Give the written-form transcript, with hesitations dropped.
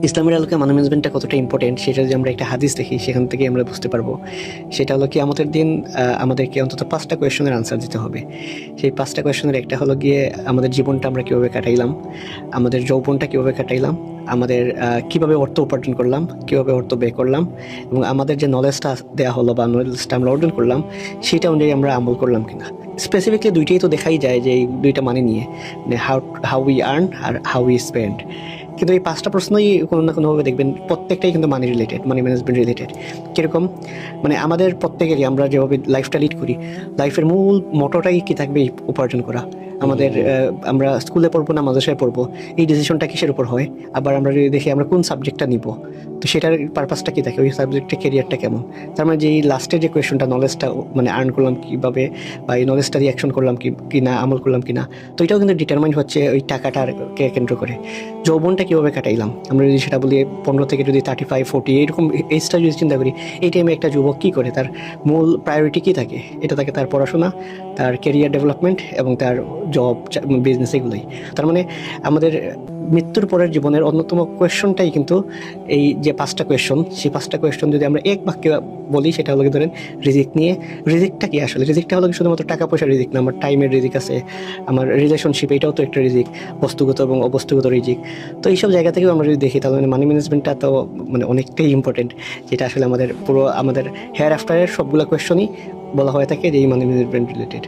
ইসলামের আলোকে মানি ম্যানেজমেন্টটা কতটা ইম্পর্টেন্ট সেটা যদি আমরা একটা হাদিস দেখি সেখান থেকে আমরা বুঝতে পারবো। সেটা হলো কি আমাদের দিন আমাদেরকে অন্তত 5টা কোয়েশনের আনসার দিতে হবে। সেই 5টা কোয়েশনের একটা হলো গিয়ে আমাদের জীবনটা আমরা কীভাবে কাটাইলাম, আমাদের যৌবনটা কীভাবে কাটাইলাম, আমাদের কীভাবে অর্থ উপার্জন করলাম, কীভাবে অর্থ ব্যয় করলাম, এবং আমাদের যে নলেজটা দেওয়া হলো বা নলেজটা আমরা অর্জন করলাম সেটা অনুযায়ী আমরা আমল করলাম কিনা। স্পেসিফিকলি দুইটাই তো দেখাই যায় যে এই দুইটা মানে নিয়ে, মানে হাউ উই আর্ন আর হাউ উই স্পেন্ড। কিন্তু এই 5টা প্রশ্নই কোনো না কোনোভাবে দেখবেন প্রত্যেকটাই কিন্তু মানি রিলেটেড, মানি ম্যানেজমেন্ট রিলেটেড। কীরকম, মানে আমাদের প্রত্যেকেরই আমরা যেভাবে লাইফটা লিড করি, লাইফের মূল মোটোটাই কি থাকবে, উপার্জন করা। আমাদের আমরা স্কুলে পড়বো না মাদ্রাসায় পড়বো, এই ডিসিশনটা কিসের উপর হয়। আবার আমরা যদি দেখি আমরা কোন সাবজেক্টটা নিব, তো সেটার পারপাসটা কী থাকে, ওই সাবজেক্টের কেরিয়ারটা কেমন। তার মানে যে এই লাস্টের যে কোয়েশনটা, নলেজটা মানে আর্ন করলাম কীভাবে, বা এই নলেজটা দিয়ে অ্যাকশন করলাম কি না, আমল করলাম কি না, তো এটাও কিন্তু ডিটারমাইন হচ্ছে ওই টাকাটাকে কেন্দ্র করে। যৌবনটা কীভাবে কাটাইলাম, আমরা যদি সেটা বলি 15 থেকে যদি 35-40 এইরকম এজটা যদি চিন্তা করি, এই টাইমে একটা যুবক কী করে, তার মূল প্রায়োরিটি কী থাকে, এটা থাকে তার পড়াশোনা, তার কেরিয়ার ডেভেলপমেন্ট এবং তার জব, বিজনেস, এগুলোই। তার মানে আমাদের মৃত্যুর পরের জীবনের অন্যতম কোয়েশনটাই কিন্তু এই যে 5টা কোয়েশন, সেই 5টা কোয়েশন যদি আমরা এক বাক্যে বলি, সেটা হলো কি ধরেন রিজিক নিয়ে। রিজিকটা কি আসলে, রিজিকটা হলো কি শুধুমাত্র টাকা পয়সার রিজিক না, আমার টাইমের রিজিক আছে, আমার রিলেশনশিপ, এটাও তো একটা রিজিক, বস্তুগত এবং অবস্তুগত রিজিক। তো এইসব জায়গা থেকেও আমরা যদি দেখি তাহলে মানি ম্যানেজমেন্টটা তো মানে অনেকটাই ইম্পর্টেন্ট, যেটা আসলে আমাদের পুরো আমাদের হেয়ার আফটারের সবগুলো কোয়েশনই বলা হয়ে থাকে যে এই মানি ম্যানেজমেন্ট রিলেটেড।